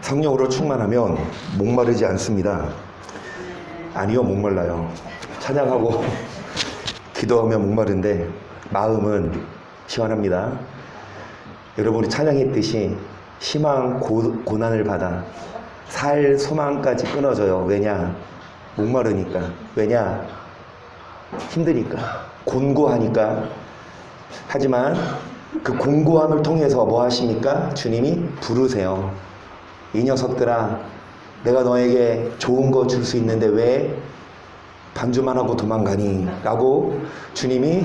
성령으로 충만하면 목마르지 않습니다. 아니요, 목말라요. 찬양하고 기도하면 목마른데 마음은 시원합니다. 여러분이 찬양했듯이 심한 고난을 받아 살 소망까지 끊어져요. 왜냐? 목마르니까. 왜냐? 힘드니까. 곤고하니까. 하지만 그 곤고함을 통해서 뭐 하십니까? 주님이 부르세요. 이 녀석들아, 내가 너에게 좋은 거 줄 수 있는데 왜 반주만 하고 도망가니? 라고 주님이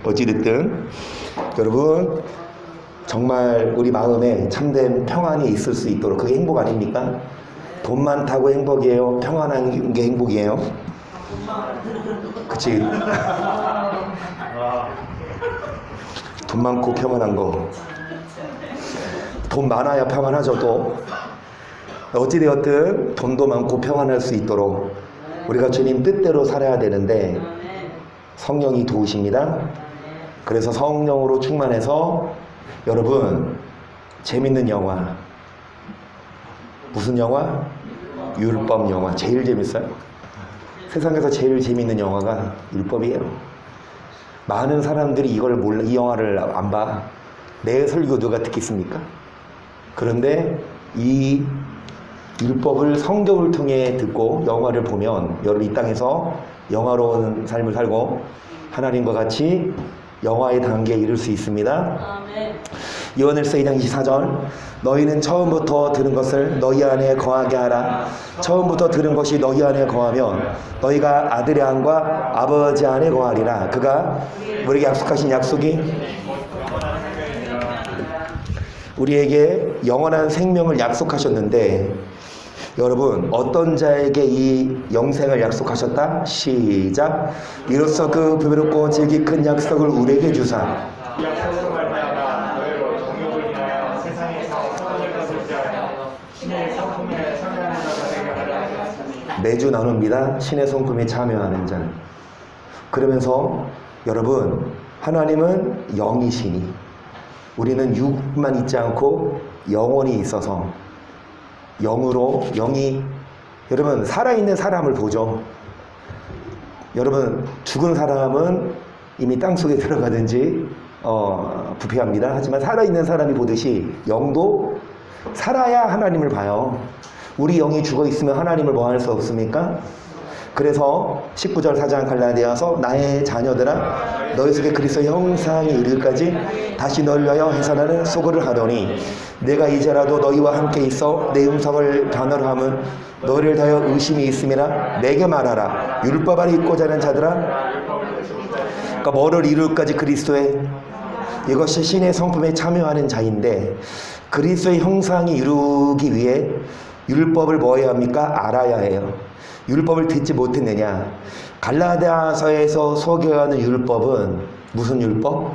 어찌됐든 여러분, 정말 우리 마음에 참된 평안이 있을 수 있도록, 그게 행복 아닙니까? 돈 많다고 행복이에요? 평안한 게 행복이에요? 그치? 돈 많고 평안한 거. 돈 많아야 평안하죠. 또 어찌되었든 돈도 많고 평안할 수 있도록 우리가 주님 뜻대로 살아야 되는데 성령이 도우십니다. 그래서 성령으로 충만해서 여러분, 재밌는 영화, 무슨 영화? 율법 영화. 제일 재밌어요. 세상에서 제일 재밌는 영화가 율법이에요. 많은 사람들이 이걸 몰라, 이 영화를 안 봐. 내 설교 누가 듣겠습니까? 그런데 이 율법을 성경을 통해 듣고 영화를 보면 여러분 이 땅에서 영화로운 삶을 살고 하나님과 같이 영화의 단계에 이를 수 있습니다. 아멘. 요한일서 2장 24절, 너희는 처음부터 들은 것을 너희 안에 거하게 하라. 처음부터 들은 것이 너희 안에 거하면 너희가 아들의 안과 아버지 안에 거하리라. 그가 우리에게 약속하신 약속이 우리에게 영원한 생명을 약속하셨는데, 여러분 어떤 자에게 이 영생을 약속하셨다? 시작. 이로써 그 부유롭고 질기 큰 약속을 우리에게 주사 매주 나눕니다. 신의 성품에 참여하는 자. 그러면서 여러분, 하나님은 영이시니 우리는 육만 있지 않고 영혼이 있어서 영이 여러분 살아있는 사람을 보죠. 여러분 죽은 사람은 이미 땅속에 들어가든지 부패합니다. 하지만 살아있는 사람이 보듯이 영도 살아야 하나님을 봐요. 우리 영이 죽어있으면 하나님을 뭐 할 수 없습니까? 그래서 19절 4장 갈라디아서 나의 자녀들아 너희 속에 그리스도의 형상이 이르기까지 다시 너를 위하여 해산하는 수고를 하더니 내가 이제라도 너희와 함께 있어 내 음성을 변화로 함은 너희를 다하여 의심이 있음이라 내게 말하라. 율법 아래 있고자 하는 자들아, 그러니까 뭐를 이룰까지 그리스도의, 이것이 신의 성품에 참여하는 자인데 그리스도의 형상이 이루기 위해 율법을 뭐 해야 합니까? 알아야 해요. 율법을 듣지 못했느냐? 갈라디아서에서 소개하는 율법은 무슨 율법?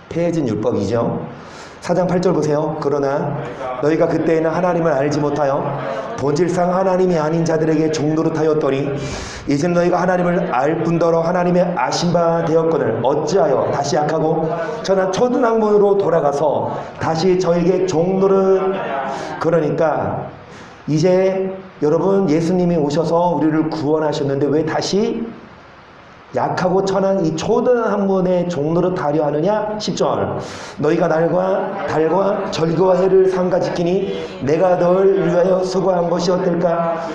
폐해진 율법이죠. 4장 8절 보세요. 그러나 너희가 그때에는 하나님을 알지 못하여 본질상 하나님이 아닌 자들에게 종노릇하였더니 이제는 너희가 하나님을 알 뿐더러 하나님의 아신 바 되었거늘 어찌하여 다시 약하고 천한 초등학문으로 돌아가서 다시 저에게 종노릇. 그러니까 이제 여러분 예수님이 오셔서 우리를 구원하셨는데 왜 다시 약하고 천한 이 초등 학문의 종로를 타려 하느냐? 10절. 너희가 날과 달과 절기와 해를 삼가 지키니 내가 너를 위하여 수고한 것이 어떨까?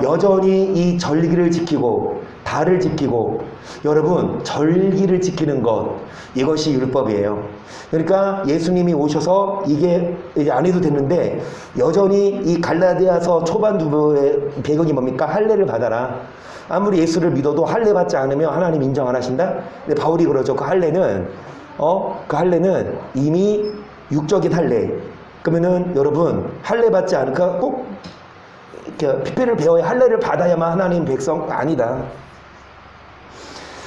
여전히 이 절기를 지키고 달을 지키고, 여러분 절기를 지키는 것, 이것이 율법이에요. 그러니까 예수님이 오셔서 이게 이제 안 해도 됐는데 여전히 이 갈라디아서 초반부의 배경이 뭡니까? 할례를 받아라. 아무리 예수를 믿어도 할례 받지 않으면 하나님 인정 안 하신다? 근데 바울이 그러죠. 그 할례는 이미 육적인 할례. 그러면은 여러분 할례 받지 않으니까 꼭 이렇게 피폐를 배워야 할례를 받아야만 하나님 백성 아니다.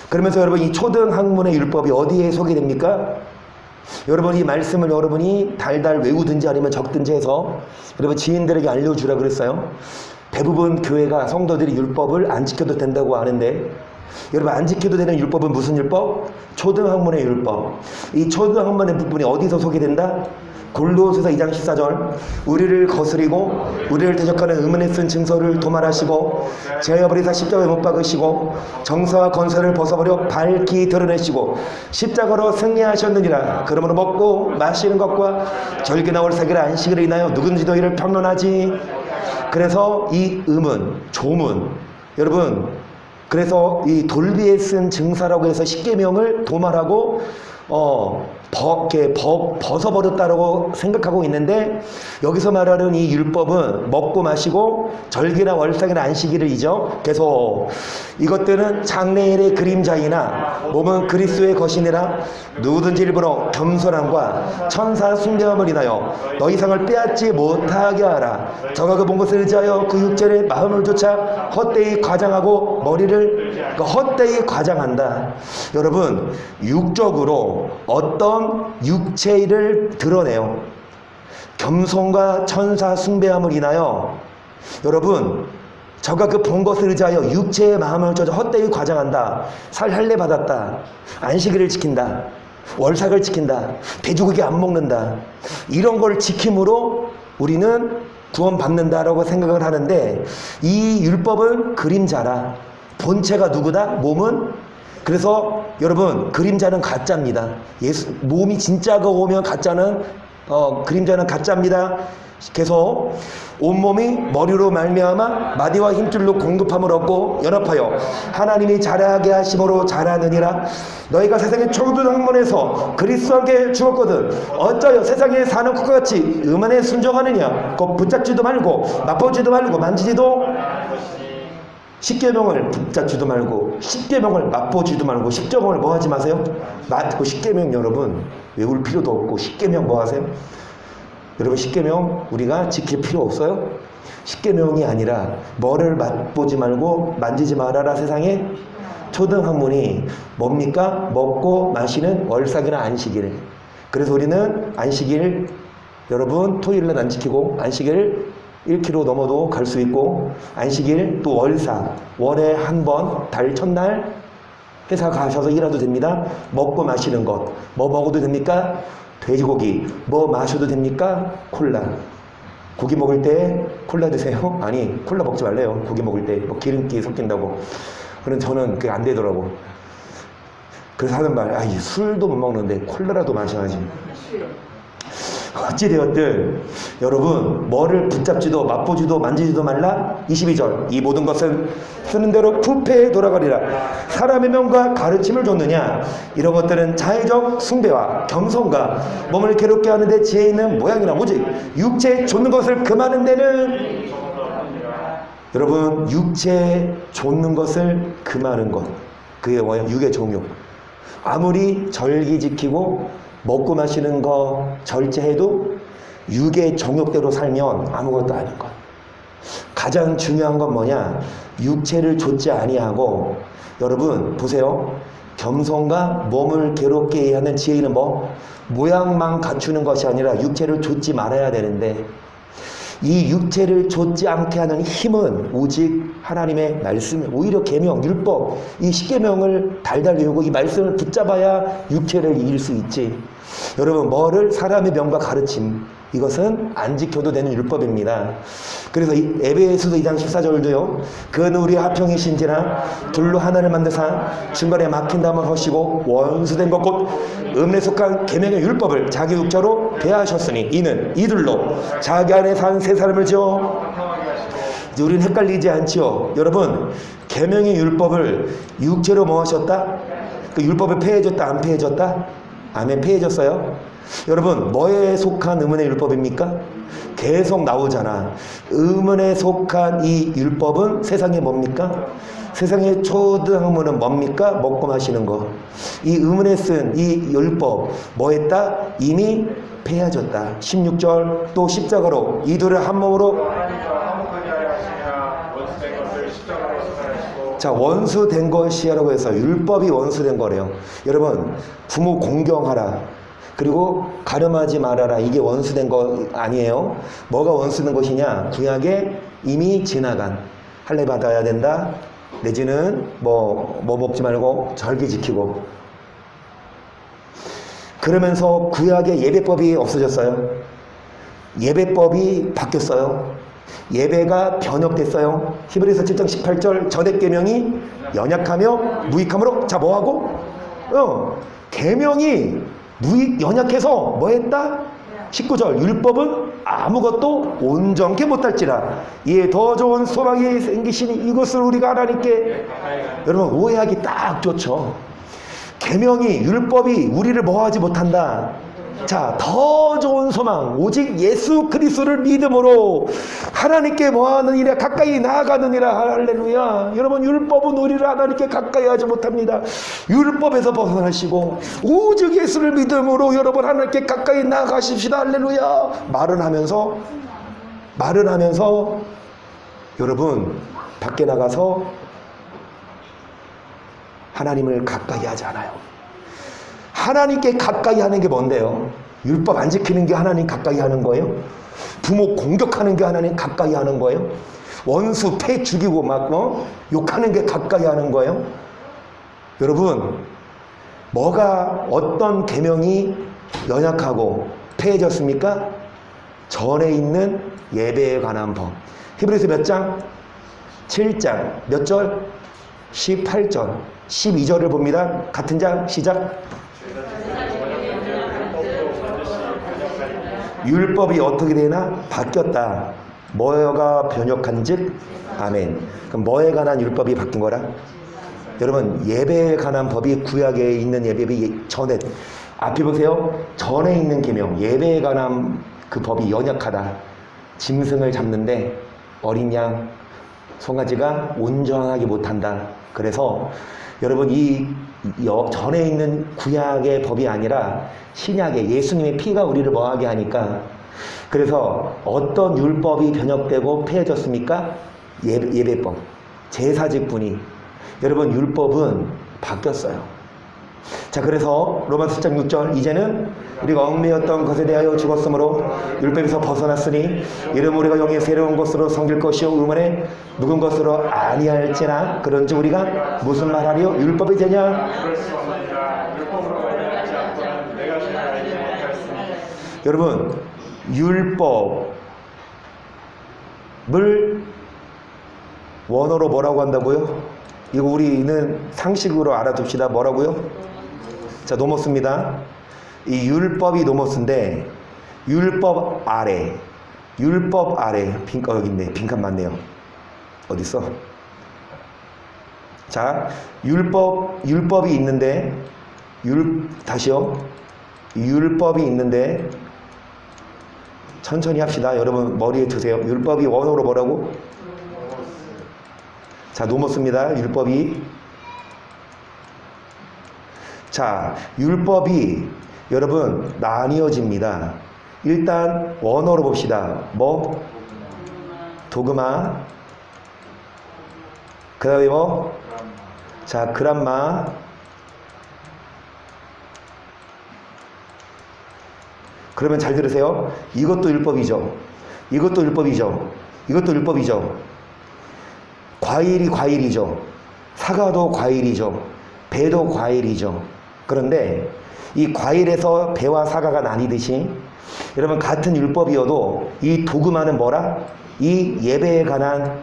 그러면서 여러분 이 초등 학문의 율법이 어디에 소개됩니까? 여러분 이 말씀을 여러분이 달달 외우든지 아니면 적든지 해서 여러분 지인들에게 알려주라 그랬어요. 대부분 교회가 성도들이 율법을 안 지켜도 된다고 하는데, 여러분 안 지켜도 되는 율법은 무슨 율법? 초등학문의 율법. 이 초등학문의 부분이 어디서 소개된다? 골로새서 2장 14절. 우리를 거스리고 우리를 대적하는 의문에 쓴 증서를 도말하시고 제어버리사 십자가에 못 박으시고 정사와 건설을 벗어버려 밝히 드러내시고 십자가로 승리하셨느니라. 그러므로 먹고 마시는 것과 절기나 월삭일 안식일을 인하여 누구든지 너희를 평론하지. 그래서 이 의문, 조문, 여러분, 그래서 이 돌비에 쓴 증사라고 해서 십계명을 도말하고 벗어버렸다고 생각하고 있는데, 여기서 말하는 이 율법은 먹고 마시고 절기나 월삭이나 안식일이죠. 계속 이것들은 장래일의 그림자이나 몸은 그리스도의 것이니라. 누구든지 일부러 겸손함과 천사 숭배함을 인하여 너희 상을 빼앗지 못하게 하라. 저가 그 본 것을 의지하여 그 육체의 마음을 쫓아 헛되이 과장하고 머리를 헛되이 과장한다. 여러분, 육적으로 어떤 육체를 드러내요. 겸손과 천사 숭배함을 인하여, 여러분, 저가 그 본 것을 의지하여 육체의 마음을 쫓아 헛되이 과장한다. 살 할례 받았다. 안식일을 지킨다. 월삭을 지킨다. 돼지고기 안 먹는다. 이런 걸 지킴으로 우리는 구원받는다라고 생각을 하는데, 이 율법은 그림자라. 본체가 누구다? 몸은. 그래서 여러분, 그림자는 가짜입니다. 몸이 진짜가 오면 가짜는 그림자는 가짜입니다. 계속 온몸이 머리로 말미암아 마디와 힘줄로 공급함을 얻고 연합하여 하나님이 자라게 하심으로 자라느니라. 너희가 세상의 초등학문에서 그리스도에게 죽었거든 어쩌여 세상에 사는 것과 같이 음안에 순종하느냐. 곧 붙잡지도 말고 맛보지도 말고 만지지도, 십계명을 붙잡지도 말고 십계명을 맛보지도 말고 십계명을 뭐 하지 마세요? 그 십계명 여러분 외울 필요도 없고, 십계명 뭐 하세요? 여러분, 십계명 우리가 지킬 필요 없어요? 십계명이 아니라 뭐를 맛보지 말고 만지지 말아라. 세상에 초등학문이 뭡니까? 먹고 마시는 월삭이나 안식일. 그래서 우리는 안식일, 여러분 토요일날 안 지키고 안식일 1km 넘어도 갈 수 있고, 안식일 또 월삭, 월에 한 번, 달 첫날 회사 가셔서 일해도 됩니다. 먹고 마시는 것, 뭐 먹어도 됩니까? 돼지고기. 뭐 마셔도 됩니까? 콜라. 고기 먹을 때 콜라 드세요? 아니, 콜라 먹지 말래요. 고기 먹을 때 뭐 기름기 섞인다고. 그럼 저는 그게 안 되더라고. 그래서 하는 말, 술도 못 먹는데 콜라라도 마셔야지. 어찌되었든 여러분, 뭐를 붙잡지도 맛보지도 만지지도 말라. 22절. 이 모든 것은 쓰는 대로 부패에 돌아가리라. 사람의 명과 가르침을 줬느냐. 이런 것들은 자의적 숭배와 겸손과 몸을 괴롭게 하는데 지혜 있는 모양이라. 오직 육체에 좇는 것을 금하는 데는, 여러분, 육체에 좇는 것을 금하는 것, 그게 뭐예요? 육의 정욕. 아무리 절기 지키고 먹고 마시는 거 절제해도 육의 정욕대로 살면 아무것도 아닌 것. 가장 중요한 건 뭐냐? 육체를 좇지 아니하고, 여러분 보세요. 겸손과 몸을 괴롭게 하는 지혜는 뭐? 모양만 갖추는 것이 아니라 육체를 좇지 말아야 되는데, 이 육체를 좇지 않게 하는 힘은 오직 하나님의 말씀, 오히려 계명, 율법, 이 십계명을 달달 외우고 이 말씀을 붙잡아야 육체를 이길 수 있지. 여러분, 뭐를? 사람의 명과 가르침, 이것은 안 지켜도 되는 율법입니다. 그래서 이 에베소서 2장 14절도요. 그는 우리 화평이신지라 둘로 하나를 만드사 중간에 막힌 담을 허시고 원수된 것 곧 음에 속한 계명의 율법을 자기 육체로 배하셨으니 이는 이들로 자기 안에 산 세 사람을 지어. 우리는 헷갈리지 않지요. 여러분, 계명의 율법을 육체로 뭐 하셨다? 그 율법을 폐해졌다 안 폐해졌다? 아멘, 폐해졌어요. 여러분, 뭐에 속한 의문의 율법입니까? 계속 나오잖아. 의문에 속한 이 율법은 세상에 뭡니까? 세상의 초등학문은 뭡니까? 먹고 마시는 거. 이 의문에 쓴 이 율법 뭐 했다? 이미 폐해졌다. 16절. 또 십자가로 이들을 한 몸으로. 자, 원수된 것이라고 해서 율법이 원수된 거래요. 여러분, 부모 공경하라. 그리고 가늠하지 말아라. 이게 원수된 거 아니에요. 뭐가 원수된 것이냐? 구약의 이미 지나간 할례 받아야 된다. 내지는 뭐 먹지 말고 절기 지키고. 그러면서 구약의 예배법이 없어졌어요. 예배법이 바뀌었어요. 예배가 변혁됐어요. 히브리서 7장 18절 전액 계명이 연약하며 무익함으로 자 뭐하고? 계명이 연약해서 뭐했다? 19절 율법은 아무것도 온전케 못할지라 이에 더 좋은 소망이 생기시니 이것을 우리가 하나님께 여러분 오해하기 딱 좋죠. 계명이 율법이 우리를 뭐하지 못한다. 자, 더 좋은 소망 오직 예수 그리스도를 믿음으로 하나님께 뭐하느니라 가까이 나아가느니라. 할렐루야. 여러분 율법은 우리를 하나님께 가까이 하지 못합니다. 율법에서 벗어나시고 오직 예수를 믿음으로 여러분 하나님께 가까이 나아가십시다. 할렐루야. 말은 하면서 여러분 밖에 나가서 하나님을 가까이 하지 않아요. 하나님께 가까이 하는 게 뭔데요? 율법 안 지키는 게 하나님 가까이 하는 거예요? 부모 공격하는 게 하나님 가까이 하는 거예요? 원수 패 죽이고 막 욕하는 게 가까이 하는 거예요? 여러분 뭐가 어떤 계명이 연약하고 폐해졌습니까? 전에 있는 예배에 관한 법. 히브리서 몇 장? 7장 몇 절? 18절 12절을 봅니다. 같은 장 시작. 율법이 어떻게 되나? 바뀌었다. 뭐가 변혁한즉? 아멘. 그럼 뭐에 관한 율법이 바뀐 거라? 여러분 예배에 관한 법이 구약에 있는 예배비 전에 앞에 보세요. 전에 있는 계명 예배에 관한 그 법이 연약하다. 짐승을 잡는데 어린 양 송아지가 온전하게 못한다. 그래서 여러분 이 전에 있는 구약의 법이 아니라 신약의 예수님의 피가 우리를 뭐하게 하니까 그래서 어떤 율법이 변혁되고 폐해졌습니까? 예배법, 제사직분이. 여러분 율법은 바뀌었어요. 자 그래서 로마서 7장 6절 이제는 우리가 얽매였던 것에 대하여 죽었으므로 율법에서 벗어났으니 이름 우리가 영의 새로운 것으로 섬길 것이요 의문에 묵은 것으로 아니할지나 그런지 우리가 무슨 말하리요? 율법이 되냐? 여러분 율법을 원어로 뭐라고 한다고요? 이거 우리는 상식으로 알아둡시다. 뭐라고요? 자, 노모스입니다. 이 율법이 노모스인데 율법 아래 여기 있네. 빈칸 맞네요. 어딨어? 자, 율법이 있는데 다시요. 율법이 있는데 천천히 합시다. 여러분 머리에 두세요. 율법이 원어로 뭐라고? 자, 노모스입니다. 율법이. 자, 율법이 여러분 나뉘어집니다. 일단 원어로 봅시다. 뭐? 도그마. 그 다음에 뭐? 자, 그람마. 그러면 잘 들으세요. 이것도 율법이죠. 이것도 율법이죠. 이것도 율법이죠. 과일이 과일이죠. 사과도 과일이죠. 배도 과일이죠. 그런데 이 과일에서 배와 사과가 나뉘듯이 여러분 같은 율법이어도 이 도그마는 뭐라? 이 예배에 관한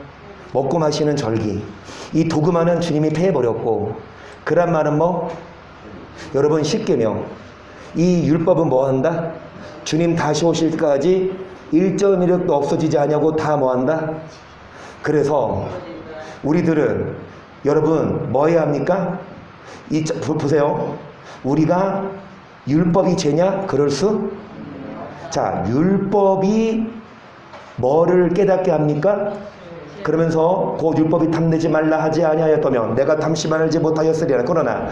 먹고 마시는 절기. 이 도그마는 주님이 폐해버렸고 그람마는 뭐? 여러분 10계명. 이 율법은 뭐 한다? 주님 다시 오실 때까지 1.1획도 없어지지 않냐고 다 뭐 한다? 그래서 우리들은 여러분 뭐 해야 합니까? 보세요. 우리가 율법이 죄냐? 그럴 수? 자, 율법이 뭐를 깨닫게 합니까? 그러면서 곧 율법이 탐내지 말라 하지 아니하였다면 내가 탐시 말지 못하였으리라. 그러나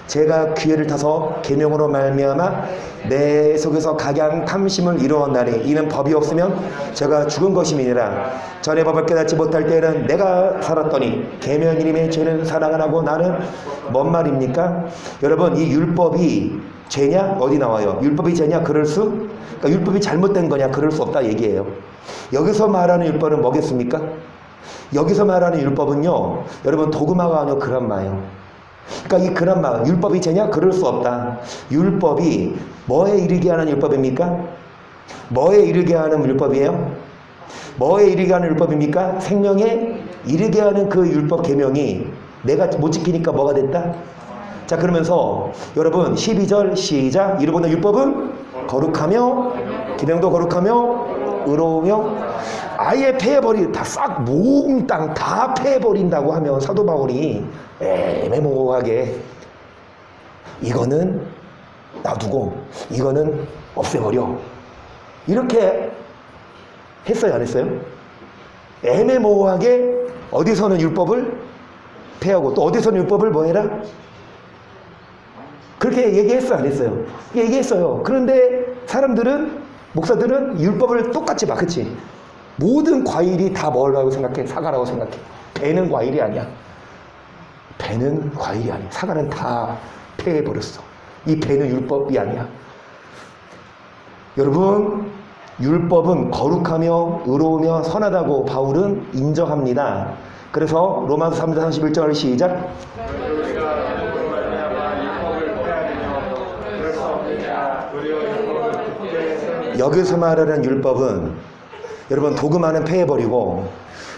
제가 기회를 타서 계명으로 말미암아 내 속에서 각양 탐심을 이루었나니 이는 법이 없으면 제가 죽은 것임이니라. 전에 법을 깨닫지 못할 때에는 내가 살았더니 계명 이름의 죄는 사랑을 하고 나는 뭔 말입니까? 여러분 이 율법이 죄냐? 어디 나와요? 율법이 죄냐? 그럴 수? 그러니까 율법이 잘못된 거냐? 그럴 수 없다 얘기예요. 여기서 말하는 율법은 뭐겠습니까? 여기서 말하는 율법은요, 여러분 도그마가 아니고 그람마예요. 그러니까 이 그람마, 율법이 죄냐? 그럴 수 없다. 율법이 뭐에 이르게 하는 율법입니까? 뭐에 이르게 하는 율법이에요? 뭐에 이르게 하는 율법입니까? 생명에 이르게 하는 그 율법 계명이 내가 못 지키니까 뭐가 됐다? 자, 그러면서 여러분 12절 시작. 이르보나 율법은 거룩하며 계명도 거룩하며 의로우며 아예 패해버리, 다 싹 몽땅 다 패해버린다고 하면 사도 바울이 애매모호하게 이거는 놔두고 이거는 없애버려, 이렇게 했어요 안 했어요? 애매모호하게 어디서는 율법을 폐하고 또 어디서는 율법을 뭐 해라? 그렇게 얘기했어요 안 했어요? 얘기했어요. 그런데 사람들은, 목사들은 율법을 똑같이 막, 그치? 모든 과일이 다 뭐라고 생각해? 사과라고 생각해. 배는 과일이 아니야. 배는 과일이 아니야. 사과는 다 폐해버렸어. 이 배는 율법이 아니야. 여러분, 율법은 거룩하며 의로우며 선하다고 바울은 인정합니다. 그래서 로마서 3장 31절 시작. 여기서 말하는 율법은 여러분 도그마는 폐해버리고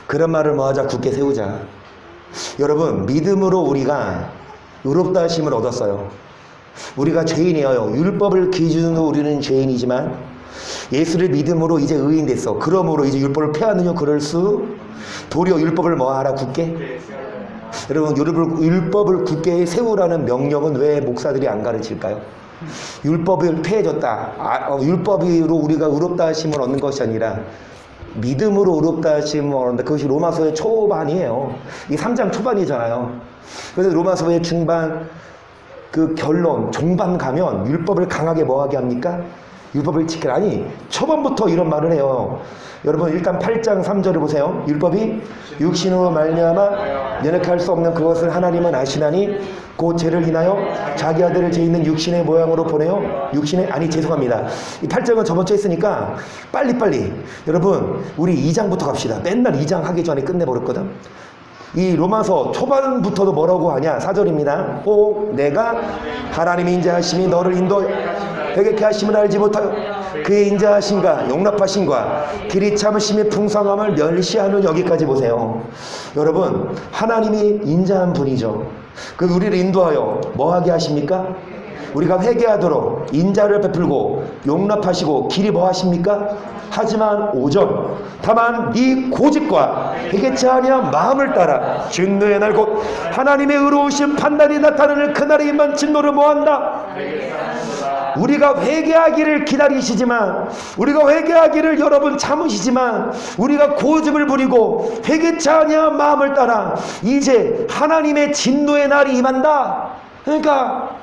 그런 말을 뭐하자? 굳게 세우자. 여러분 믿음으로 우리가 의롭다 하심을 얻었어요. 우리가 죄인이에요. 율법을 기준으로 우리는 죄인이지만 예수를 믿음으로 이제 의인 됐어. 그러므로 이제 율법을 폐하느냐? 그럴 수? 도리어 율법을 뭐하라? 굳게? 여러분 율법을 굳게 세우라는 명령은 왜 목사들이 안 가르칠까요? 율법을 폐해졌다. 율법으로 우리가 의롭다 하심을 얻는 것이 아니라 믿음으로 의롭다 하심을 얻는다. 그것이 로마서의 초반이에요. 이 3장 초반이잖아요. 그래서 로마서의 중반 그 결론 종반 가면 율법을 강하게 뭐하게 합니까? 율법을 지키라. 아니 초반부터 이런 말을 해요. 여러분 일단 8장 3절을 보세요. 율법이 육신으로 말미암아 연약할 수 없는 그것을 하나님은 아시나니 곧 죄를 인하여 자기 아들을 죄 있는 육신의 모양으로 보내요. 육신의, 아니 죄송합니다. 이 8장은 저번주에 했으니까 빨리빨리 여러분 우리 2장부터 갑시다. 맨날 2장 하기 전에 끝내버렸거든. 이 로마서 초반부터도 뭐라고 하냐? 4절입니다. 꼭 내가 하나님의 인자하심이 너를 회개케 하심을 알지 못하여 그의 인자하심과 용납하심과 길이 참으심의 풍성함을 멸시하는, 여기까지 보세요. 여러분 하나님이 인자한 분이죠. 그 우리를 인도하여 뭐하게 하십니까? 우리가 회개하도록 인자를 베풀고 용납하시고 길이 뭐 하십니까? 하지만 5절 다만 네 고집과 회개치 아니한 마음을 따라 진노의 날 곧 하나님의 의로우신 판단이 나타나는 그날에 임한 진노를 뭐한다? 우리가 회개하기를 기다리시지만, 우리가 회개하기를 여러분 참으시지만, 우리가 고집을 부리고 회개치 아니한 마음을 따라 이제 하나님의 진노의 날이 임한다. 그러니까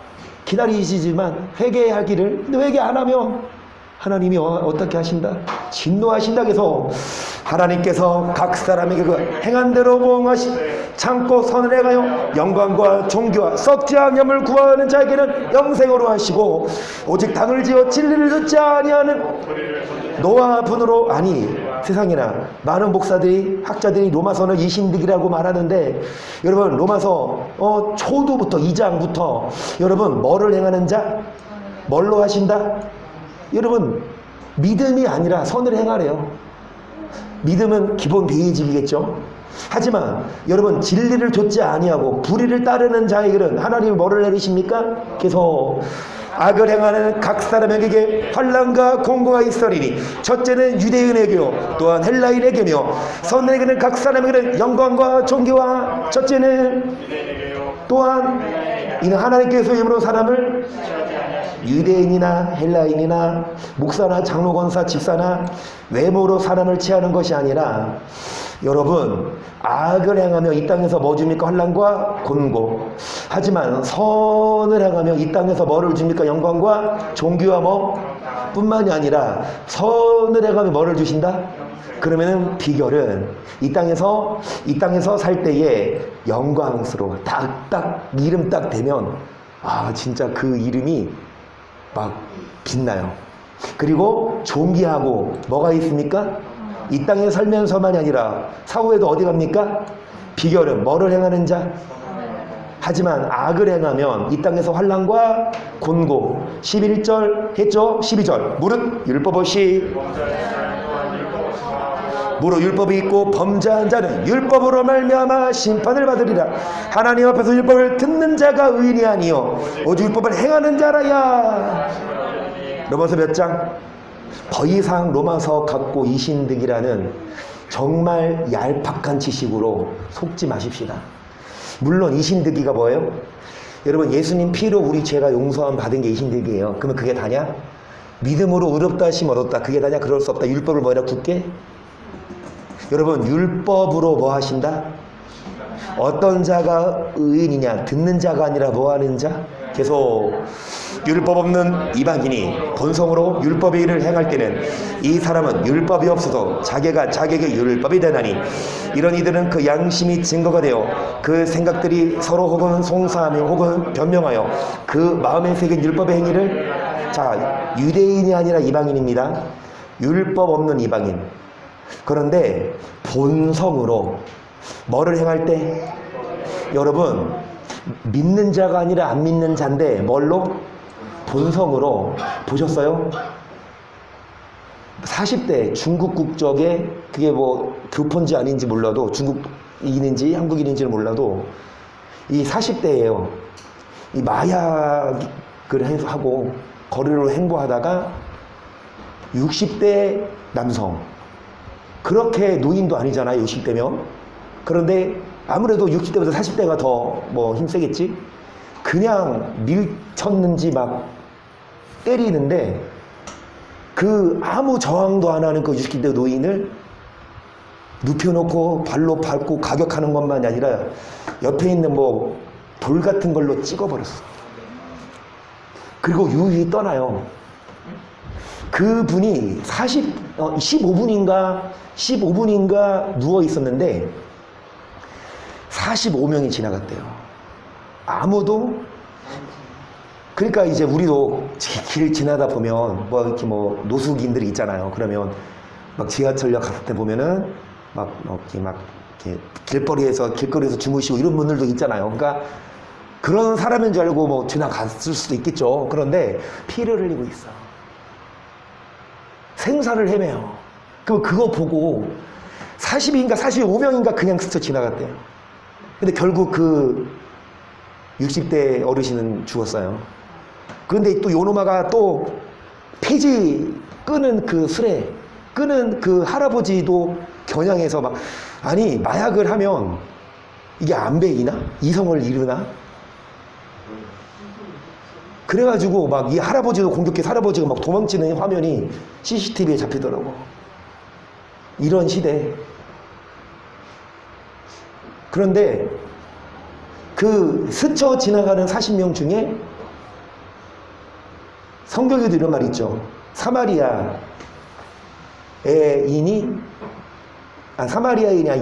기다리시지만 회개하기를, 근데 회개 안 하면 하나님이 어떻게 하신다? 진노하신다. 그래서 하나님께서 각 사람에게 그 행한 대로 보응하시 참고 선을 행하여 영광과 존귀와 썩지 아니함을 구하는 자에게는 영생으로 하시고 오직 당을 지어 진리를 듣지 아니하는 노아 분으로, 아니 세상에나 많은 목사들이 학자들이 로마서는 이신득이라고 말하는데 여러분 로마서 초두부터 2장부터 여러분 뭐를 행하는 자? 뭘로 하신다? 여러분 믿음이 아니라 선을 행하래요. 믿음은 기본 베이직이겠죠. 하지만 여러분 진리를 좇지 아니하고 불의를 따르는 자에게는 하나님이 뭐를 내리십니까? 그래서 악을 행하는 각 사람에게 환난과 공고가 있으리니 첫째는 유대인에게요 또한 헬라인에게며 선에게는 각 사람에게는 영광과 존귀와 첫째는 또한 이는 하나님께서 이름으로 사람을 유대인이나 헬라인이나 목사나 장로 권사 집사나 외모로 사람을 취하는 것이 아니라 여러분 악을 행하며 이 땅에서 뭐 줍니까? 환난과 곤고. 하지만 선을 행하며 이 땅에서 뭐를 줍니까? 영광과 존귀와 뭐 뿐만이 아니라 선을 행하며 뭐를 주신다? 그러면은 비결은 이 땅에서 살 때에 영광스러워 딱 이름 딱 되면 아 진짜 그 이름이 막 빛나요. 그리고 존귀하고 뭐가 있습니까? 이 땅에 살면서만이 아니라 사후에도 어디 갑니까? 비결은 뭐를 행하는 자? 하지만 악을 행하면 이 땅에서 환난과 곤고. 11절 했죠? 12절 무릇 율법 없이 무릇 율법이 있고 범죄한 자는 율법으로 말미암아 심판을 받으리라. 하나님 앞에서 율법을 듣는 자가 의인이 아니요 오직 율법을 행하는 자라야. 로마서 몇 장? 더 이상 로마서 갖고 이신득이라는 정말 얄팍한 지식으로 속지 마십시다. 물론 이신득이가 뭐예요? 여러분 예수님 피로 우리 죄가 용서함 받은 게 이신득이에요. 그러면 그게 다냐? 믿음으로 의롭다 하심 얻었다. 그게 다냐? 그럴 수 없다. 율법을 뭐라 굳게? 여러분 율법으로 뭐 하신다? 어떤 자가 의인이냐? 듣는 자가 아니라 뭐 하는 자? 계속 율법 없는 이방인이 본성으로 율법의 일을 행할 때는 이 사람은 율법이 없어도 자기가 자기에게 율법이 되나니 이런 이들은 그 양심이 증거가 되어 그 생각들이 서로 혹은 송사하며 혹은 변명하여 그 마음에 새긴 율법의 행위를. 자, 유대인이 아니라 이방인입니다. 율법 없는 이방인. 그런데 본성으로 뭐를 행할 때? 여러분 믿는 자가 아니라 안 믿는 자인데 뭘로? 본성으로. 보셨어요? 40대 중국 국적에 그게 뭐 교포인지 아닌지 몰라도 중국인인지 한국인인지는 몰라도 이 40대예요. 이 마약을 하고 거리로 행보하다가 60대 남성. 그렇게 노인도 아니잖아요 60대면. 그런데 아무래도 60대보다 40대가 더 뭐 힘세겠지. 그냥 밀쳤는지 막 때리는데 그 아무 저항도 안 하는 그 60대 노인을 눕혀놓고 발로 밟고 가격하는 것만이 아니라 옆에 있는 뭐 돌 같은 걸로 찍어버렸어. 그리고 유유히 떠나요. 그분이 15분인가 누워 있었는데 45명이 지나갔대요. 아무도. 그러니까 이제 우리도 길 지나다 보면 뭐 이렇게 뭐 노숙인들이 있잖아요. 그러면 막 지하철역 갔을 때 보면은 이렇게 길거리에서 주무시고 이런 분들도 있잖아요. 그러니까 그런 사람인 줄 알고 뭐 지나갔을 수도 있겠죠. 그런데 피를 흘리고 있어. 생사를 헤매요. 그럼 그거 보고 40인가 45명인가 그냥 스쳐 지나갔대요. 근데 결국 그 60대 어르신은 죽었어요. 그런데 또 요노마가 또 폐지 끄는 그 수레 끄는 그 할아버지도 겨냥해서 막, 아니 마약을 하면 이게 안 배이나? 이성을 이루나? 그래가지고 막 이 할아버지도 공격해서 할아버지가 막 도망치는 화면이 CCTV에 잡히더라고. 이런 시대. 그런데 그 스쳐 지나가는 40명 중에 성경에도 이런 말 있죠. 사마리아인이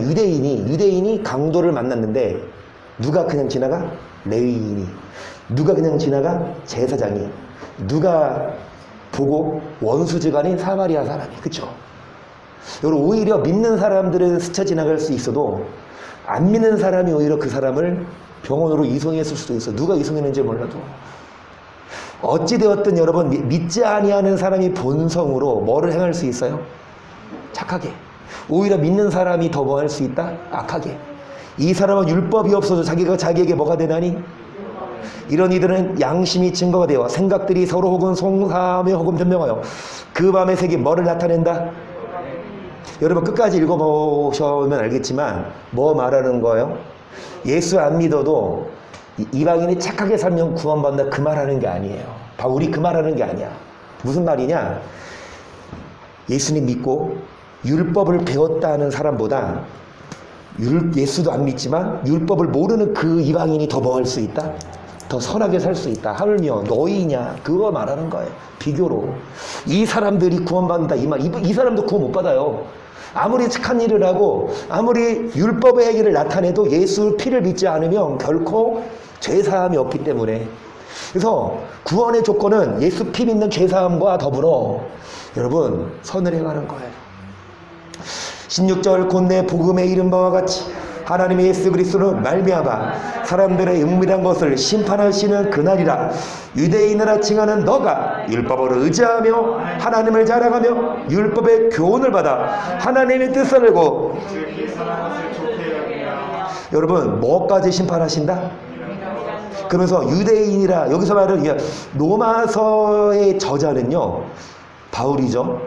유대인이 강도를 만났는데 누가 그냥 지나가? 레위인이. 누가 그냥 지나가? 제사장이. 누가 보고? 원수지간인 사마리아 사람이. 그쵸? 여러분 오히려 믿는 사람들은 스쳐 지나갈 수 있어도 안 믿는 사람이 오히려 그 사람을 병원으로 이송했을 수도 있어. 누가 이송했는지 몰라도. 어찌되었든 여러분 믿지 아니하는 사람이 본성으로 뭐를 행할 수 있어요? 착하게. 오히려 믿는 사람이 더 뭐 할 수 있다? 악하게. 이 사람은 율법이 없어도 자기가 자기에게 뭐가 되나니? 이런 이들은 양심이 증거가 되어 생각들이 서로 혹은 송사하며 혹은 변명하여 그 밤의 색이 뭐를 나타낸다? 여러분 끝까지 읽어보시면 알겠지만 뭐 말하는 거예요? 예수 안 믿어도 이방인이 착하게 살면 구원받는다 그 말하는 게 아니에요. 바울이 그 말하는 게 아니야. 무슨 말이냐? 예수님 믿고 율법을 배웠다는 사람보다 예수도 안 믿지만 율법을 모르는 그 이방인이 더 뭐 할 수 있다? 더 선하게 살 수 있다. 하물며 너희냐? 그거 말하는 거예요. 비교로. 이 사람들이 구원받는다 이 말. 이 사람도 구원 못 받아요. 아무리 착한 일을 하고 아무리 율법의 행위를 나타내도 예수 피를 믿지 않으면 결코 죄사함이 없기 때문에 그래서 구원의 조건은 예수 피 믿는 죄사함과 더불어 여러분 선을 행하는 거예요. 16절 곧 내 복음에 이른 바와 같이 하나님의 예수 그리스도로 말미암아 사람들의 은밀한 것을 심판하시는 그날이라. 유대인이라 칭하는 너가 율법으로 의지하며 하나님을 자랑하며 율법의 교훈을 받아 하나님의 뜻을 알고. 여러분 뭐까지 심판하신다? 그러면서 유대인이라 여기서 말하는 로마서의 저자는요 바울이죠.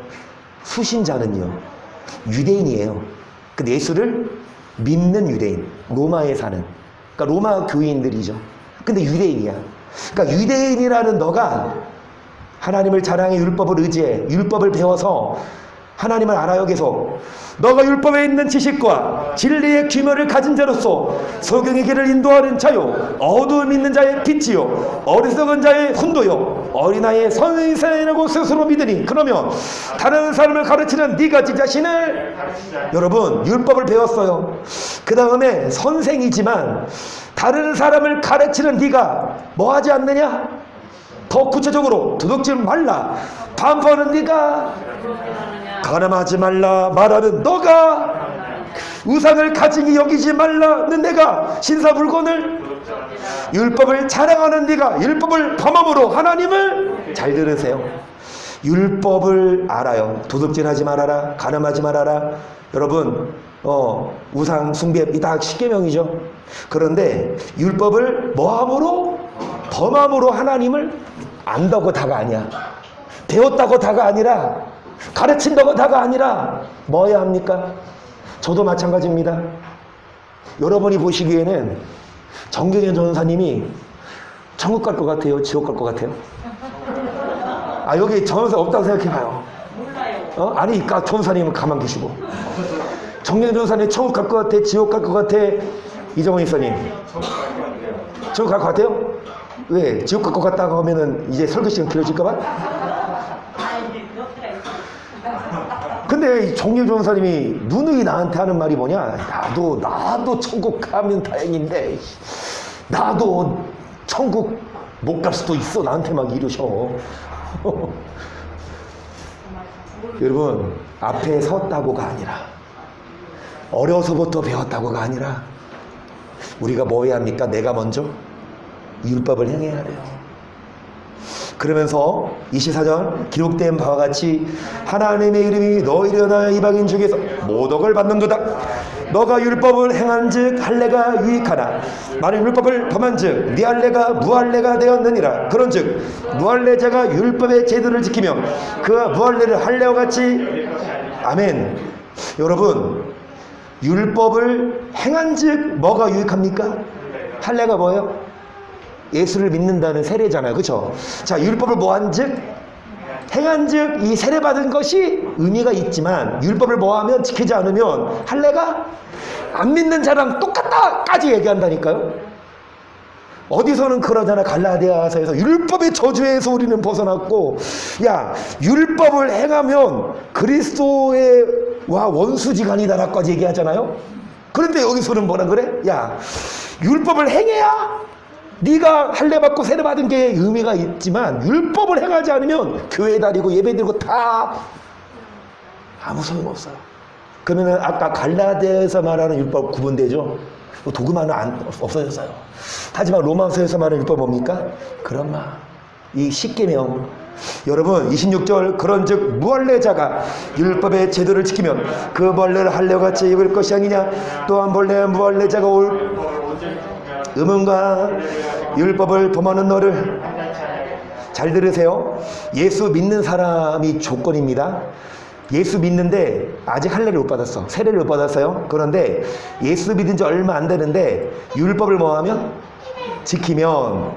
수신자는요 유대인이에요. 근데 예수를 믿는 유대인, 로마에 사는, 그러니까 로마 교인들이죠. 근데 유대인이야. 그러니까 유대인이라는 너가 하나님을 자랑해 율법을 의지해 율법을 배워서 하나님을 알아요. 계속 너가 율법에 있는 지식과 진리의 규모를 가진 자로서 소경의 길을 인도하는 자요 어두움 있는 자의 빛이요 어리석은 자의 훈도요 어린아이의 선생이라고 스스로 믿으니. 그러면 다른 사람을 가르치는 네가 지 자신을. 여러분 율법을 배웠어요. 그 다음에 선생이지만 다른 사람을 가르치는 네가 뭐 하지 않느냐? 더 구체적으로 도둑질 말라 반포하는 네가, 가늠하지 말라 말하는 너가, 우상을 가증히 여기지 말라는 내가, 신사물건을, 율법을 자랑하는 네가, 율법을 범함으로 하나님을. 잘 들으세요. 율법을 알아요. 도둑질하지 말아라, 가늠하지 말아라. 여러분 우상 숭배 이 다 10계명이죠. 그런데 율법을 뭐함으로? 범함으로 하나님을 안다고 다가 아니야. 배웠다고 다가 아니라, 가르친다고 다가 아니라 뭐 해야 합니까? 저도 마찬가지입니다. 여러분이 보시기에는 정경현 전사님이 천국 갈 것 같아요? 지옥 갈 것 같아요? 여기 전사 없다고 생각해봐요. 아니 그러니까 전사님은 가만 계시고, 정경현 전사님 천국 갈 것 같아? 지옥 갈 것 같아? 이정원 이사님 천국 갈 것 같아요? 왜? 지옥 갈 것 같다고 하면은 이제 설교 시간 길어질까봐? 근데 정유 전사님이 누누이 나한테 하는 말이 뭐냐? 나도 천국 가면 다행인데 나도 천국 못 갈 수도 있어. 나한테 막 이러셔. 여러분 앞에 섰다고가 아니라, 어려서부터 배웠다고가 아니라 우리가 뭐 해야 합니까? 내가 먼저 율법을 행해야 돼요. 그러면서 24절 기록된 바와 같이 하나님의 이름이 너희를 위하여 이방인 중에서 모독을 받는도다. 너가 율법을 행한즉 할례가 유익하나 만일 율법을 범한즉 네 할례가 무할례가 되었느니라. 그런즉 무할례자가 율법의 제도를 지키며 그 무할례를 할례와 같이. 아멘. 여러분 율법을 행한즉 뭐가 유익합니까? 할례가 뭐예요? 예수를 믿는다는 세례잖아요. 그렇죠? 자, 율법을 뭐한즉? 행한즉 이 세례받은 것이 의미가 있지만 율법을 뭐하면 지키지 않으면 할례가 안 믿는 자랑 똑같다까지 얘기한다니까요. 어디서는 그러잖아. 갈라디아서에서 율법의 저주에서 우리는 벗어났고, 야 율법을 행하면 그리스도의 원수지간이다라까지 얘기하잖아요. 그런데 여기서는 뭐라 그래? 야 율법을 행해야 네가 할례 받고 세례 받은 게 의미가 있지만 율법을 행하지 않으면 교회 다니고 예배 드리고 다 아무 소용없어요. 그러면 아까 갈라디아에서 말하는 율법 구분되죠? 도그마는 없어졌어요. 하지만 로마서에서 말하는 율법 뭡니까? 그런 말. 이 10계명. 여러분 26절 그런즉 무할례자가 율법의 제도를 지키면 그 벌레를 할례와 같이 입을 것이 아니냐. 또한 벌레 무할례자가 올 음음과 율법을 범하는 너를. 잘 들으세요. 예수 믿는 사람이 조건입니다. 예수 믿는데 아직 할례를 못 받았어. 세례를 못 받았어요. 그런데 예수 믿은 지 얼마 안 되는데 율법을 뭐하면? 지키면.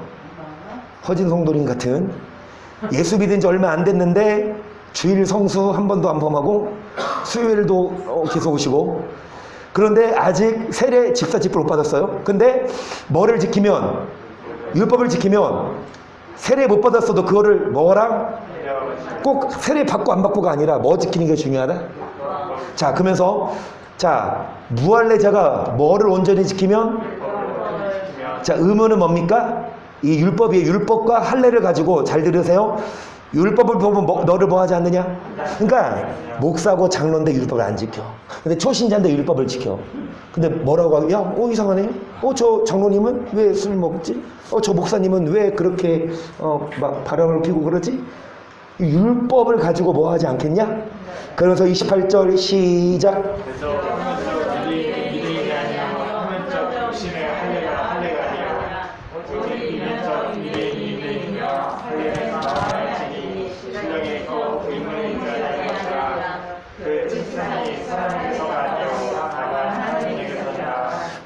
허진 성도님 같은 예수 믿은 지 얼마 안 됐는데 주일 성수 한 번도 안 범하고 수요일도 계속 오시고, 그런데 아직 세례 집사 집을 못 받았어요. 근데 뭐를 지키면? 율법을 지키면 세례 못 받았어도 그거를 뭐랑? 꼭 세례 받고 안 받고가 아니라 뭐 지키는 게 중요하다? 자, 그러면서 자 무할례자가 뭐를 온전히 지키면? 자, 의무는 뭡니까? 이 율법이 율법과 할례를 가지고 잘 들으세요. 율법을 보면 너를 뭐 하지 않느냐? 그러니까 목사고 장로인데 율법을 안 지켜. 근데 초신자인데 율법을 지켜. 근데 뭐라고 하고, 야, 이상하네. 저 장로님은 왜 술 먹지? 저 목사님은 왜 그렇게 막 바람을 피고 그러지? 율법을 가지고 뭐 하지 않겠냐? 그래서 28절 시작.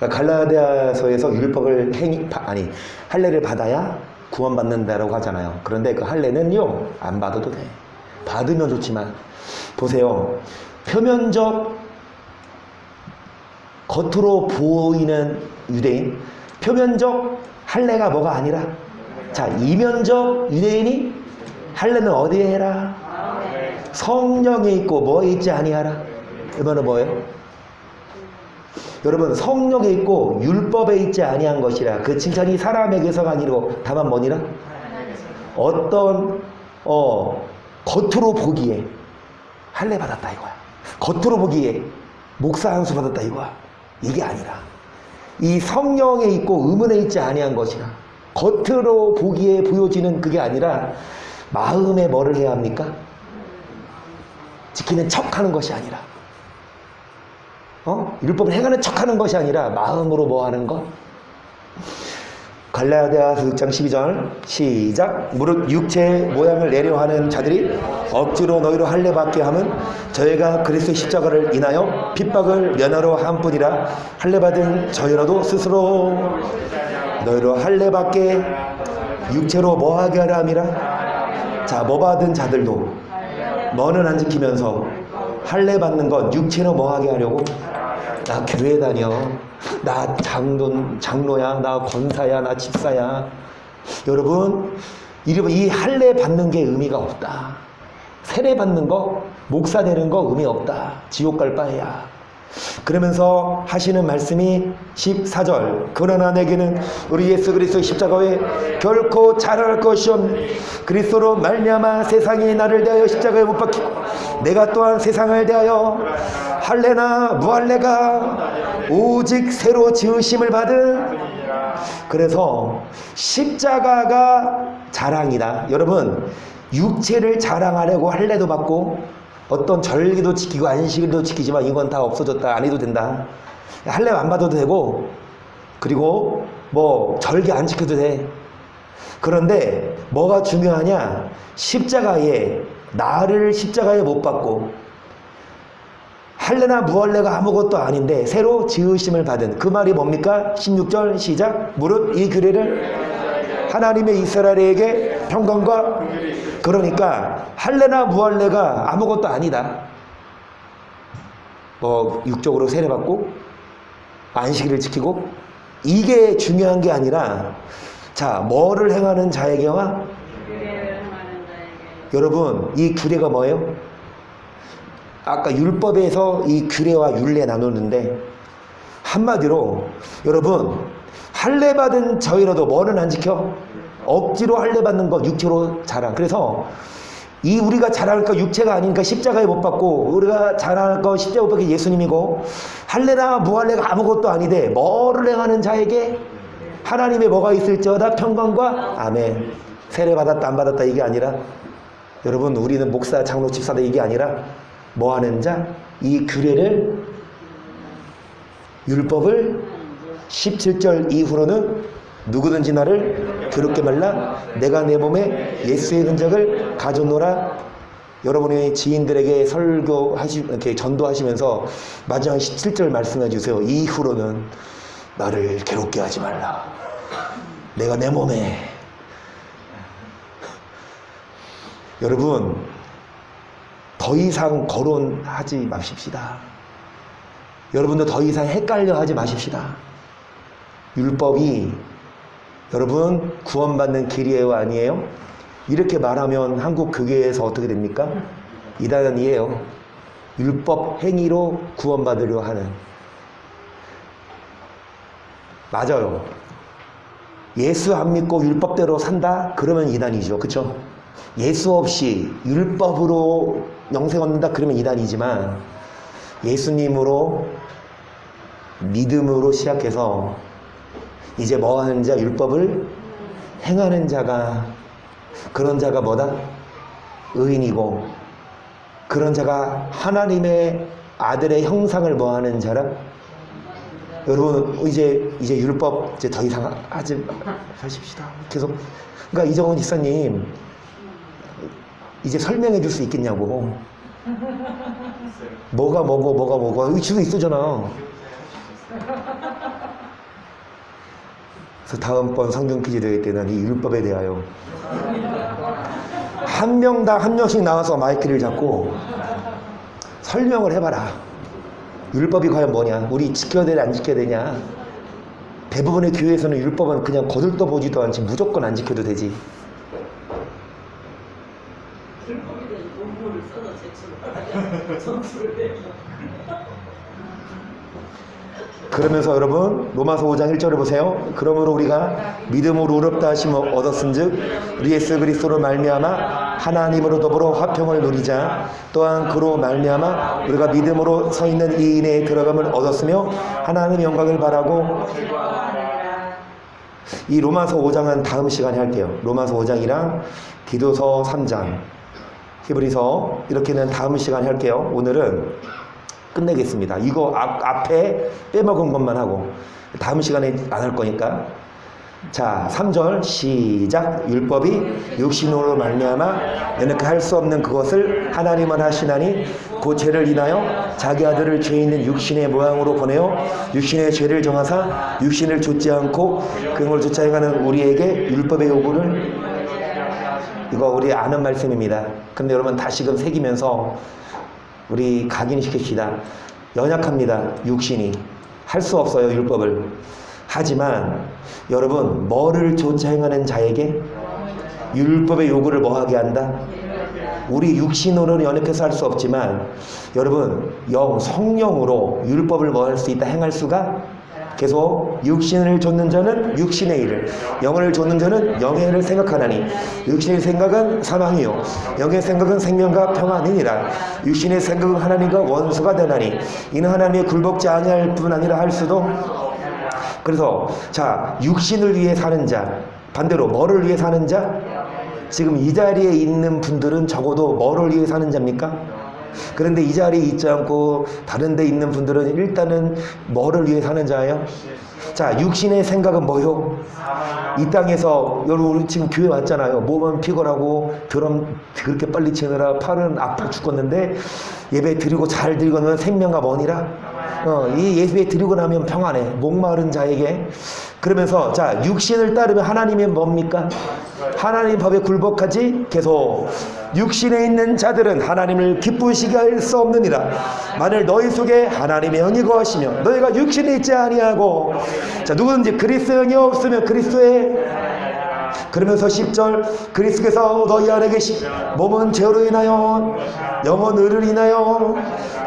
갈라디아서에서 율법을 할례를 받아야 구원받는다라고 하잖아요. 그런데 그 할례는요, 안 받아도 돼. 받으면 좋지만 보세요. 표면적 겉으로 보이는 유대인, 표면적 할례가 뭐가 아니라, 자, 이면적 유대인이 할례는 어디에 해라? 성령에 있고 뭐에 있지 아니하라. 이 말은 뭐예요? 여러분, 성령에 있고 율법에 있지 아니한 것이라. 그 칭찬이 사람에게서가 아니고 다만 뭐니라? 어떤 겉으로 보기에 할례 받았다 이거야. 겉으로 보기에 목사 한수 받았다 이거야. 이게 아니라 이 성령에 있고 의문에 있지 아니한 것이라. 겉으로 보기에 보여지는 그게 아니라 마음에 뭐를 해야 합니까? 지키는 척하는 것이 아니라, 율법을 행하는 척하는 것이 아니라 마음으로 뭐 하는 것? 갈라디아서 6장 12절 시작. 무릇 육체의 모양을 내려 하는 자들이 억지로 너희로 할례 받게 함은 저희가 그리스도의 십자가를 인하여 핍박을 면하러 한 뿐이라. 할례 받은 저희라도 스스로 너희로 할례 받게 육체로 뭐 하게 하라 함이라. 자, 뭐 받은 자들도 너는 안 지키면서 할례 받는 것 육체로 뭐 하게 하려고? 나 교회 다녀. 나 장로야. 나 권사야. 나 집사야. 여러분, 이 할례 받는 게 의미가 없다. 세례 받는 거, 목사 되는 거 의미 없다. 지옥 갈 바에야. 그러면서 하시는 말씀이 14절. 그러나 내게는 우리 예수 그리스도의 십자가 외에 결코 자랄 것이 없는 그리스도로 말미암아 세상이 나를 대하여 십자가에 못 박히고 내가 또한 세상을 대하여 할례나 무할례가 오직 새로 지으심을 받은. 그래서 십자가가 자랑이다. 여러분, 육체를 자랑하려고 할례도 받고 어떤 절기도 지키고 안식일도 지키지만 이건 다 없어졌다. 안 해도 된다. 할례 안 받아도 되고, 그리고 뭐 절기 안 지켜도 돼. 그런데 뭐가 중요하냐? 십자가에, 나를 십자가에 못 박고 할례나 무할례가 아무것도 아닌데 새로 지으심을 받은. 그 말이 뭡니까? 16절 시작. 무릇 이 규례를 하나님의 이스라엘에게 평강과, 그러니까 할례나 무할례가 아무것도 아니다. 뭐 육적으로 세례받고 안식일을 지키고 이게 중요한 게 아니라, 자, 뭐를 행하는 자에게와, 여러분, 이 규례가 뭐예요? 아까 율법에서 이 규례와 율례 나누는데, 한마디로 여러분, 할례 받은 저희라도 뭐는 안 지켜? 억지로 할례 받는 거 육체로 자랑. 그래서 이 우리가 자랑할 거 육체가 아니니까 십자가에 못 박고, 우리가 자랑할 거 십자가에 못 박기 예수님이고, 할례나 무할례가 아무것도 아니되 뭐를 행하는 자에게 하나님의 뭐가 있을지어다 평강과 아멘. 세례 받았다 안 받았다 이게 아니라, 여러분, 우리는 목사 장로 집사다 이게 아니라 뭐 하는 자? 이 규례를, 율법을 17절 이후로는 누구든지 나를 괴롭게 말라. 내가 내 몸에 예수의 흔적을 가져노라. 여러분의 지인들에게 이렇게 전도하시면서 마지막 17절 말씀해 주세요. 이후로는 나를 괴롭게 하지 말라. 내가 내 몸에. 여러분, 더 이상 거론하지 마십시다. 여러분도 더 이상 헷갈려 하지 마십시다. 율법이 여러분 구원받는 길이에요, 아니에요? 이렇게 말하면 한국 교회에서 어떻게 됩니까? 이단이에요. 율법 행위로 구원받으려 하는. 맞아요. 예수 안 믿고 율법대로 산다? 그러면 이단이죠. 그쵸? 예수 없이 율법으로 영생 얻는다? 그러면 이단이지만 예수님으로 믿음으로 시작해서 이제 뭐 하는 자? 율법을 행하는 자가, 그런 자가 뭐다? 의인이고, 그런 자가 하나님의 아들의 형상을 뭐 하는 자라? 여러분 이제 율법 이제 더 이상 하지 마십시다. 계속. 그러니까 이정훈 집사님 이제 설명해 줄 수 있겠냐고. 뭐가 뭐고 여기 주소 있어잖아. 그래서 다음번 성경 퀴즈 대회 때는 이 율법에 대하여 한 명당 한 명씩 나와서 마이크를 잡고 설명을 해봐라. 율법이 과연 뭐냐? 우리 지켜야 되냐 안 지켜야 되냐? 대부분의 교회에서는 율법은 그냥 거들떠 보지도 않지 무조건 안 지켜도 되지. 그러면서 여러분 로마서 5장 1절을 보세요. 그러므로 우리가 믿음으로 의롭다 하심을 얻었은즉 우리 예수 그리스도로 말미암아 하나님으로 더불어 화평을 누리자. 또한 그로 말미암아 우리가 믿음으로 서 있는 이 은혜에 들어감을 얻었으며 하나님의 영광을 바라고. 이 로마서 5장은 다음 시간에 할게요. 로마서 5장이랑 디도서 3장, 히브리서 이렇게는 다음 시간에 할게요. 오늘은 끝내겠습니다. 이거 앞에 빼먹은 것만 하고 다음 시간에 안 할 거니까. 자, 3절 시작. 율법이 육신으로 말미암아 연약케 할 수 없는 그것을 하나님은 하시나니 그 죄를 인하여 자기 아들을 죄 있는 육신의 모양으로 보내어 육신의 죄를 정하사 육신을 좇지 않고 그걸 쫓아 행하는 우리에게 율법의 요구를. 이거 우리 아는 말씀입니다. 근데 여러분 다시금 새기면서 우리 각인시킵시다. 연약합니다. 육신이. 할 수 없어요. 율법을. 하지만 여러분 뭐를 쫓아 행하는 자에게 율법의 요구를 뭐하게 한다? 우리 육신으로는 연약해서 할 수 없지만 여러분 성령으로 율법을 뭐 할 수 있다? 행할 수가. 계속 육신을 좇는 자는 육신의 일을, 영을 좇는 자는 영의 일을 생각하나니 육신의 생각은 사망이요 영의 생각은 생명과 평안이니라. 육신의 생각은 하나님과 원수가 되나니 이는 하나님의 굴복지 아니할 뿐 아니라 할 수도. 그래서 자, 육신을 위해 사는 자, 반대로 뭐를 위해 사는 자? 지금 이 자리에 있는 분들은 적어도 뭐를 위해 사는 자입니까? 그런데 이 자리에 있지 않고 다른 데 있는 분들은 일단은 뭐를 위해 사는 자예요? 자, 육신의 생각은 뭐요? 이 땅에서 여러분 지금 교회 왔잖아요. 몸은 피곤하고 드럼 그렇게 빨리 치느라 팔은 아파 죽겠는데 예배 드리고 잘 드리고 나면 생명과 뭐니라? 이 예배 드리고 나면 평안해. 목마른 자에게. 그러면서 자, 육신을 따르면 하나님이 뭡니까? 하나님 법에 굴복하지. 계속 육신에 있는 자들은 하나님을 기쁘시게 할 수 없느니라. 만일 너희 속에 하나님의 영이 거하시며 너희가 육신에 있지 아니하고. 자, 누구든지 그리스도의 영이 없으면 그리스도의. 그러면서 10절 그리스도께서 너희 안에 계시 몸은 죄로 인하여 영은 의를 인하여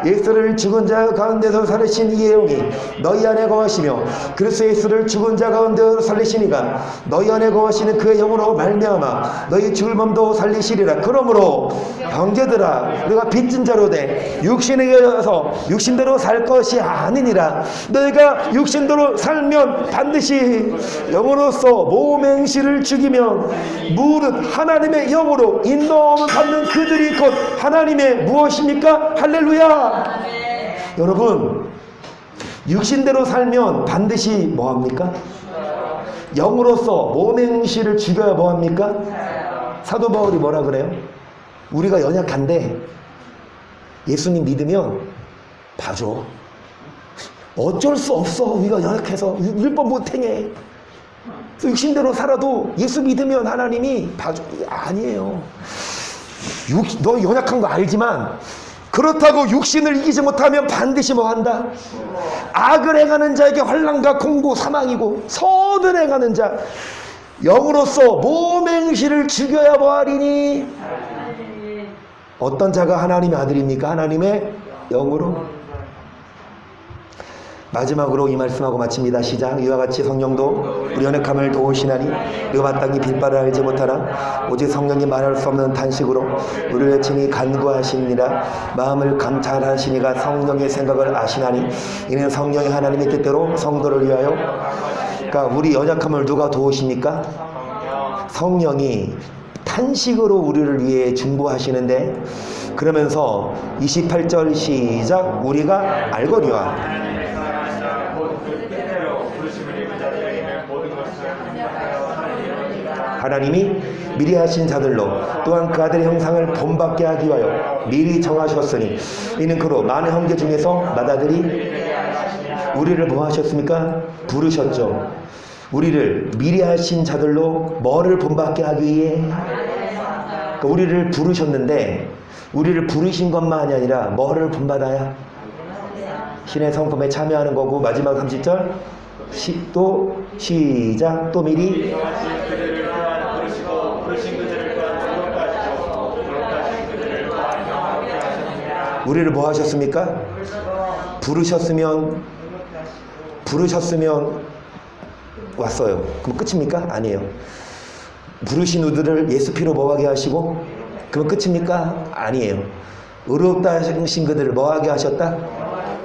예수를 죽은 자 가운데서 살리신 이의 영이 너희 안에 거하시며 그리스도 예수를 죽은 자 가운데서 살리시니가 너희 안에 거하시는 그의 영으로 말미암아 너희 죽을 몸도 살리시리라. 그러므로 형제들아 우리가 빚진 자로 돼 육신에 의해서 육신대로 살 것이 아니니라. 너희가 육신대로 살면 반드시 영으로서 모맹시를 죽이면 무릇 하나님의 영으로 인도함을 받는 그들이 곧 하나님의 무엇입니까? 할렐루야. 여러분 육신대로 살면 반드시 뭐합니까? 영으로서 모맹시를 죽여야 뭐합니까? 사도 바울이 뭐라 그래요? 우리가 연약한데 예수님 믿으면 봐줘. 어쩔 수 없어. 우리가 연약해서 율법 못 행해. 육신대로 살아도 예수 믿으면 하나님이 봐줘. 아니에요. 너 연약한 거 알지만 그렇다고 육신을 이기지 못하면 반드시 뭐 한다? 악을 행하는 자에게 환난과 공고 사망이고 선을 행하는 자 영으로서 모맹시를 죽여야 뭐하리니. 어떤 자가 하나님의 아들입니까? 하나님의 영으로. 마지막으로 이 말씀하고 마칩니다. 시작. 이와 같이 성령도 우리 연약함을 도우시나니 우리가 마땅히 빌바를 알지 못하나 오직 성령이 말할 수 없는 단식으로 우리를 친히 간구하시니라. 마음을 감찰하시니가 성령의 생각을 아시나니 이는 성령이 하나님의 뜻대로 성도를 위하여. 그러니까 우리 연약함을 누가 도우십니까? 성령이 탄식으로 우리를 위해 중보하시는데, 그러면서 28절 시작. 우리가 알거니와 하나님이 미리 하신 자들로 또한 그 아들의 형상을 본받게 하기 위하여 미리 정하셨으니 이는 그로 많은 형제 중에서 맏아들이 우리를 뭐 하셨습니까? 부르셨죠. 우리를 미리 하신 자들로 뭐를 본받게 하기 위해? 그러니까 우리를 부르셨는데, 우리를 부르신 것만이 아니라 뭐를 본받아야? 신의 성품에 참여하는 거고. 마지막 30절 또 시작. 또 미리 우리를 뭐 하셨습니까? 부르셨으면 왔어요. 그럼 끝입니까? 아니에요. 부르신 우리를 예수 피로 뭐하게 하시고 그럼 끝입니까? 아니에요. 의롭다 하신 그들을 뭐하게 하셨다?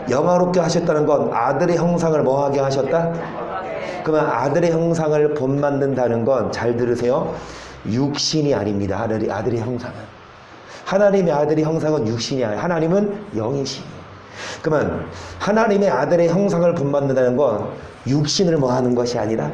영화롭게 하셨다는 건 아들의 형상을 뭐하게 하셨다? 그러면 아들의 형상을 본받는다는 건, 잘 들으세요, 육신이 아닙니다. 아들의 형상은. 하나님의 아들의 형상은 육신이 아니에요. 하나님은 영이시니. 그러면 하나님의 아들의 형상을 본받는다는 건 육신을 뭐 하는 것이 아니라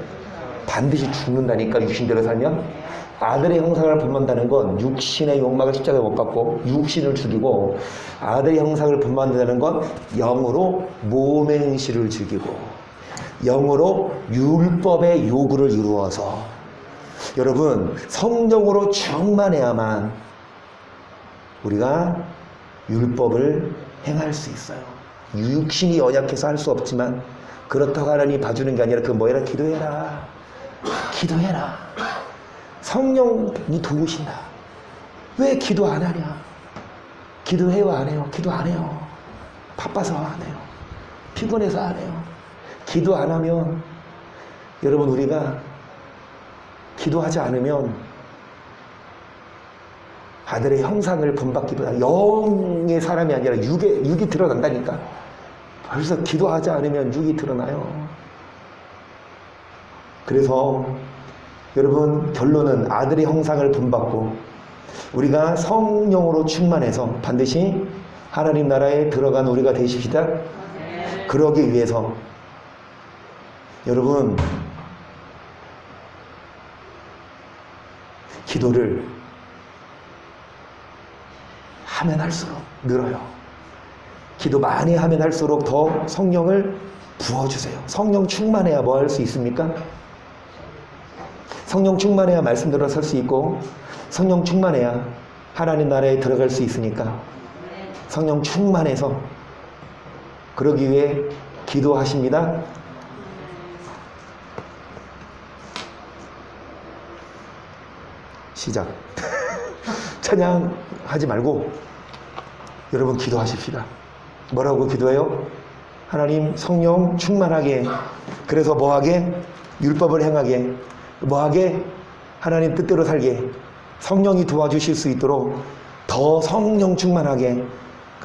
반드시 죽는다니까. 육신대로 살면. 아들의 형상을 본받는다는 건 육신의 욕망을 십자가에 못 박고 육신을 죽이고, 아들의 형상을 본받는다는 건 영으로 몸의 행실을 죽이고 영으로 율법의 요구를 이루어서. 여러분, 성령으로 충만해야만 우리가 율법을 행할 수 있어요. 육신이 연약해서 할 수 없지만, 그렇다고 하나님이 봐주는 게 아니라 그 뭐해라? 기도해라. 기도해라. 성령이 도우신다. 왜 기도 안 하냐? 기도해요, 안 해요? 기도 안 해요. 바빠서 안 해요. 피곤해서 안 해요. 기도 안 하면, 여러분, 우리가 기도하지 않으면 아들의 형상을 본받기보다 영의 사람이 아니라 육이 드러난다니까. 벌써 기도하지 않으면 육이 드러나요. 그래서 여러분, 결론은 아들의 형상을 본받고 우리가 성령으로 충만해서 반드시 하나님 나라에 들어간 우리가 되십시다. 그러기 위해서 여러분, 기도를 하면 할수록 늘어요. 기도 많이 하면 할수록 더 성령을 부어주세요. 성령 충만해야 뭐 할 수 있습니까? 성령 충만해야 말씀대로 설 수 있고, 성령 충만해야 하나님 나라에 들어갈 수 있으니까 성령 충만해서 그러기 위해 기도하십니다. 시작. 찬양하지 말고 여러분 기도하십시다. 뭐라고 기도해요? 하나님 성령 충만하게, 그래서 뭐하게? 율법을 행하게, 뭐하게? 하나님 뜻대로 살게, 성령이 도와주실 수 있도록 더 성령 충만하게,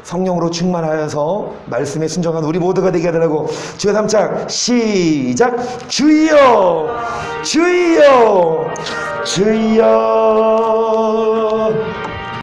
성령으로 충만하여서 말씀에 순종한 우리 모두가 되게 하더라고. 주여 삼창 시작. 주여 주여 주여